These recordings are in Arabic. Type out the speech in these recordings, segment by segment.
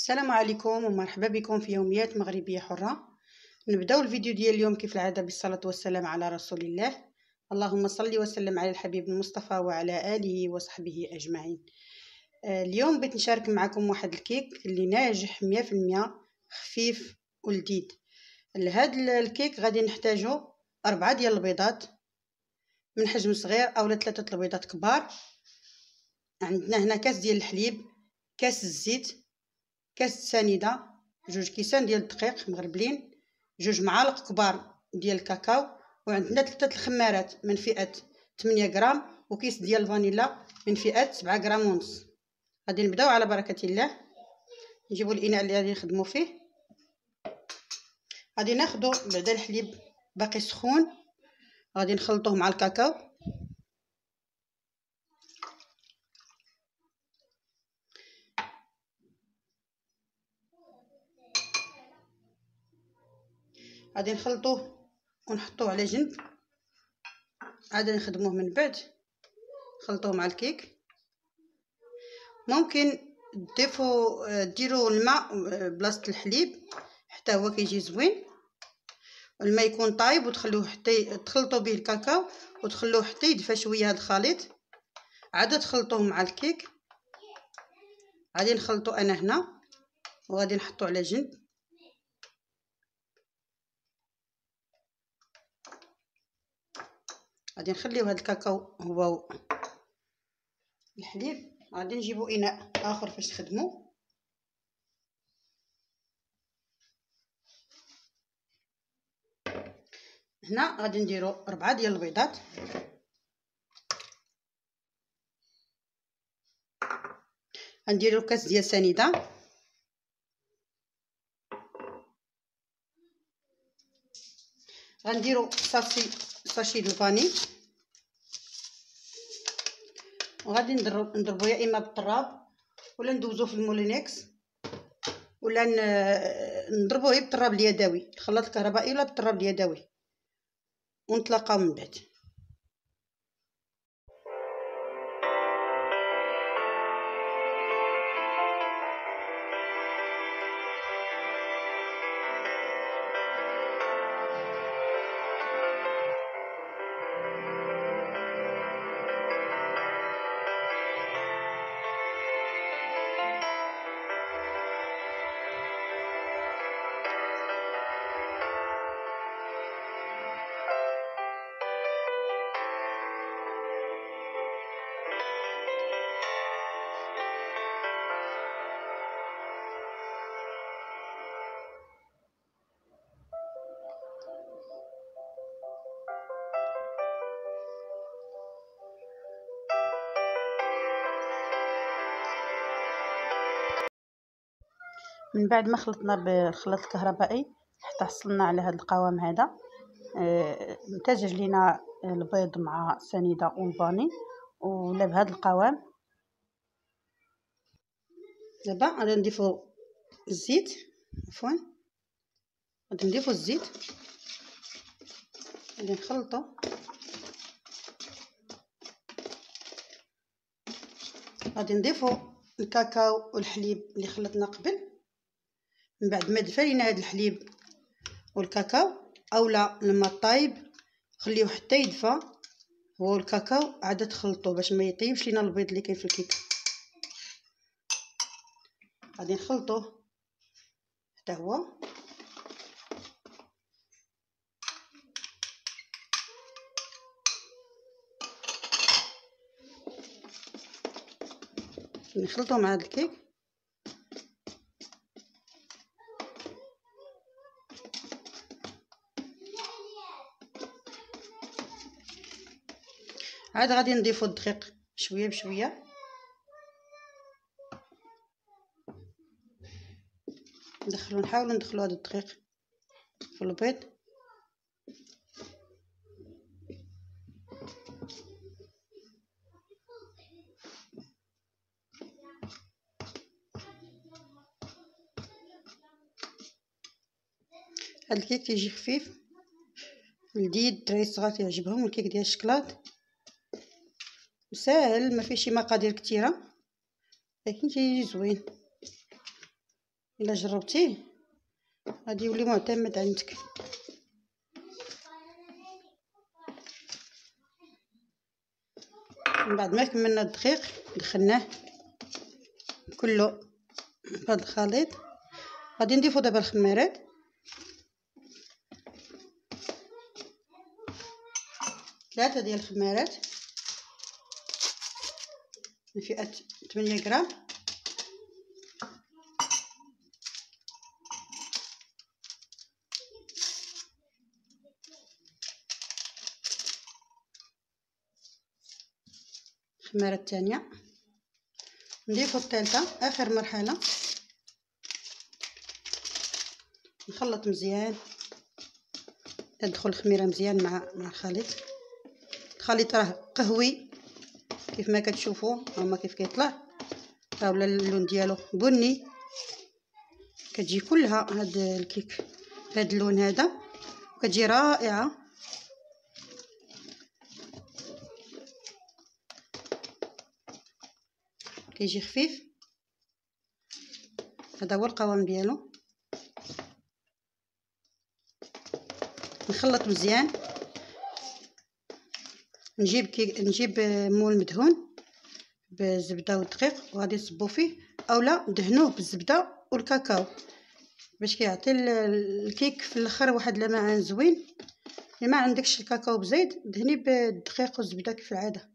السلام عليكم ومرحبا بكم في يوميات مغربية حرة. نبداو الفيديو ديال اليوم كيف العادة بالصلاة والسلام على رسول الله. اللهم صل وسلم على الحبيب المصطفى وعلى آله وصحبه أجمعين. اليوم بغيت نشارك معكم واحد الكيك اللي ناجح 100%، خفيف ولذيذ. لهذا الكيك غادي نحتاجو 4 ديال البيضات من حجم صغير أو 3 البيضات كبار. عندنا هنا كاس ديال الحليب، كاس الزيت، كاس سنيده، 2 كيسان ديال الدقيق مغربلين، 2 معالق كبار ديال الكاكاو، وعندنا 3 الخمارات من فئه 8 غرام، وكيس ديال الفانيلا من فئه 7 غرام ونص. غادي نبداو على بركه الله. نجيبوا الاناء اللي غادي نخدموا فيه. غادي ناخذوا بعدا الحليب باقي سخون، غادي نخلطوه مع الكاكاو. غادي نخلطوه ونحطوه على جنب، عاد نخدموه من بعد. نخلطوه مع الكيك. ممكن ديروا الماء بلاصه الحليب حتى هو كيجي زوين. الماء يكون طايب وتخلوه حتى تخلطوا به الكاكاو وتخلوه حتى يدفى شويه هذا الخليط. عاد تخلطوه مع الكيك. غادي نخلطو انا هنا وغادي نحطو على جنب. غادي نخليو هذا الكاكاو هو الحليب. غادي نجيبو اناء اخر فاش نخدمو. هنا غادي نديرو 4 ديال البيضات. غنديرو كاس ديال سنيده، غنديرو ساشي د الفاني، وغادي نضربو يا اما بالطراب ولا ندوزو في المولينكس ولا نضربوه بالطراب اليدوي، الخلاط الكهربائي ولا بالطراب اليدوي، ونتلاقاو من بعد. من بعد ما خلطنا بالخلاط الكهربائي حتى حصلنا على هذا القوام هذا، امتزج لينا البيض مع السنيده والفاني ولا بهذا القوام. دابا غادي نضيفو الزيت، غادي نضيفو الزيت، غادي نخلطو. غادي نضيفو الكاكاو والحليب اللي خلطنا قبل. من بعد ما دفى لينا هذا الحليب والكاكاو اولا الماء طايب، خليوه حتى يدفى هو الكاكاو، عاد تخلطوه باش ما يطيبش لينا البيض اللي كاين في الكيك. غادي نخلطوه حتى هو. نخلطوه مع هذا الكيك. عاد غادي نضيفو الدقيق شويه بشويه. نحاولوا ندخلوا هذا الدقيق في البيض. هاد الكيك تيجي خفيف لذيذ، الدراري الصغار تيعجبهم الكيك ديال الشكلاط، ساهل ما فيه شي مقادير كثيره لكن تيجي زوين. الا جربتيه غادي يولي معتمد عندك. من بعد ما كملنا الدقيق دخلناه كله في هذا الخليط. غادي نضيفو دابا الخمارات، ثلاثه ديال الخمارات من فئه 8 غرام. الخماره الثانيه، نضيفو الثالثه اخر مرحله، نخلط مزيان تدخل الخميره مزيان مع الخليط. الخليط راه قهوي كيف ما كتشوفوا، هما كيف كيطلع، راه ولا اللون ديالو بني، كتجي كلها هاد الكيك بهاد اللون هذا، كتجي رائعه. كيجي خفيف، هذا هو القوام ديالو. نخلط مزيان، نجيب مول مدهون بالزبده والدقيق وغادي نصبو فيه، اولا ندهنوه بالزبده والكاكاو باش كيعطي الكيك في الاخر واحد اللمعان زوين. الا ما عندكش الكاكاو بزيت دهني بالدقيق والزبده كيف العاده.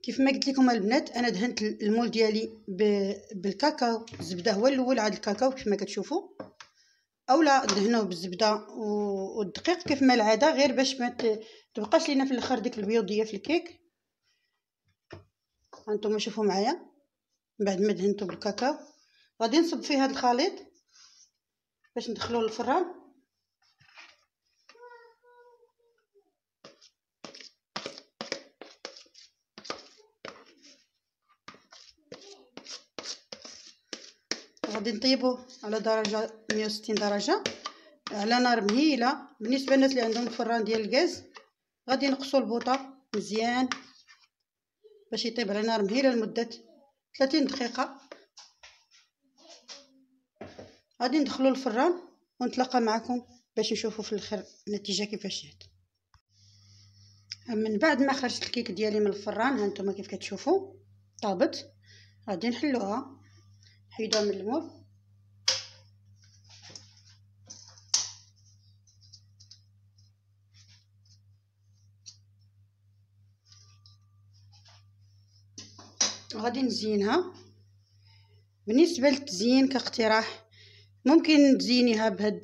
كيف ما قلت لكم البنات، انا دهنت المول ديالي بالكاكاو، الزبده هو الاول عاد الكاكاو كيف ما كتشوفوا، اولا دهنوه بالزبده والدقيق كيف ما العاده، غير باش ما تبقاش لينا في الاخر ديك البيوضيه في الكيك. هانتوما شوفوا معايا، بعد ما دهنتو بالكاكاو غادي نصب فيه هذا الخليط باش ندخلوه للفران. غادي نطيبوه على درجه 160 درجه على نار مهيله. بالنسبه للناس اللي عندهم الفران ديال الغاز غادي نقصوا البوطه مزيان باش يطيب على نار مهيله لمده 30 دقيقه. غادي ندخلوا الفران ونتلاقى معكم باش نشوفوا في الاخر النتيجه كيفاش جات. من بعد ما خرجت الكيك ديالي من الفران، هانتوما كيف كتشوفوا طابت. غادي نحلوها، نحيدوها من المول. غادي نزينها. بالنسبه للتزيين كاقتراح، ممكن تزينيها بهاد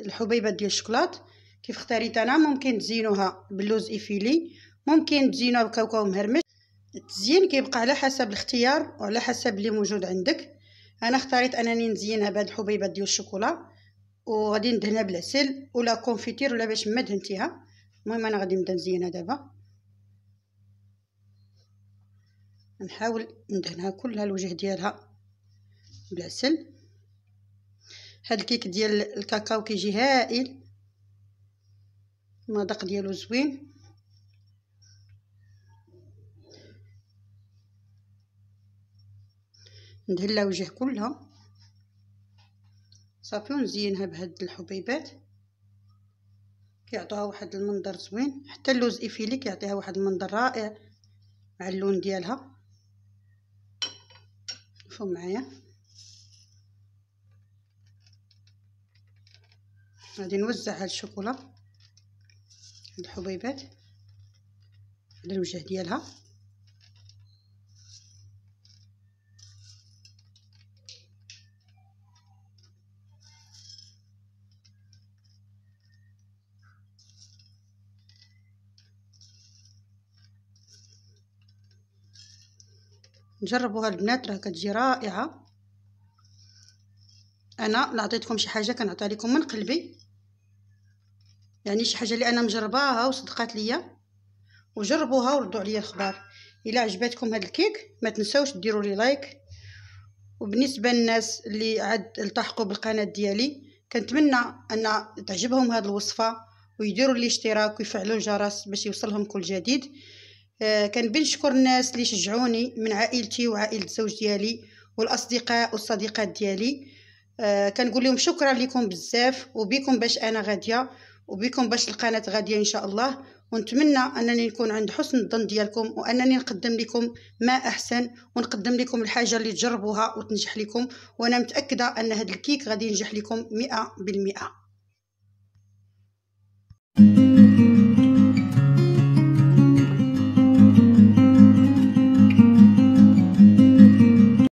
الحبيبات ديال الشوكولات كيف اختاريت انا. ممكن تزينوها باللوز ايفيلي، ممكن تزينوها بكاوكاو مهرمش. التزيين كيبقى على حسب الاختيار وعلى حسب اللي موجود عندك. انا اختاريت انني نزينها بهاد الحبيبات ديال الشوكولا، وغادي ندهنها بالعسل ولا كونفيتير ولا باش ما دهنتيها. المهم انا غادي نبدا نزينها دابا، نحاول ندهنها كلها الوجه ديالها بالعسل. هاد الكيك ديال الكاكاو كيجي هائل، المذاق ديالو زوين. ندهن لها وجه كلها صافي، ونزينها بهاد الحبيبات كيعطوها واحد المنظر زوين. حتى اللوز ايفيلي كيعطيها واحد المنظر رائع مع اللون ديالها. شوفوا معايا، غادي نوزع هاد الشوكولا، هاد الحبيبات على الوجه ديالها. نجربوها البنات، راه كتجي رائعه. انا نعطيتكم شي حاجه كنعطيها لكم من قلبي، يعني شي حاجه اللي انا مجرباها وصدقات ليا. وجربوها وردوا عليا الخبر. الا عجبتكم هاد الكيك ما تنساوش ديروا لي لايك وبالنسبه للناس اللي عاد التحقوا بالقناه ديالي كنتمنى ان تعجبهم هذه الوصفه ويديروا الاشتراك ويفعلوا الجرس باش يوصلهم كل جديد. كنبي نشكر الناس اللي شجعوني من عائلتي وعائله الزوج ديالي والاصدقاء والصديقات ديالي. كنقول لهم شكرا لكم بزاف، وبكم باش انا غاديه، وبكم باش القناه غاديه ان شاء الله. ونتمنى انني نكون عند حسن الظن ديالكم، وانني نقدم لكم ما احسن، ونقدم لكم الحاجه اللي تجربوها وتنجح لكم. وانا متاكده ان هذا الكيك غادي ينجح لكم 100%.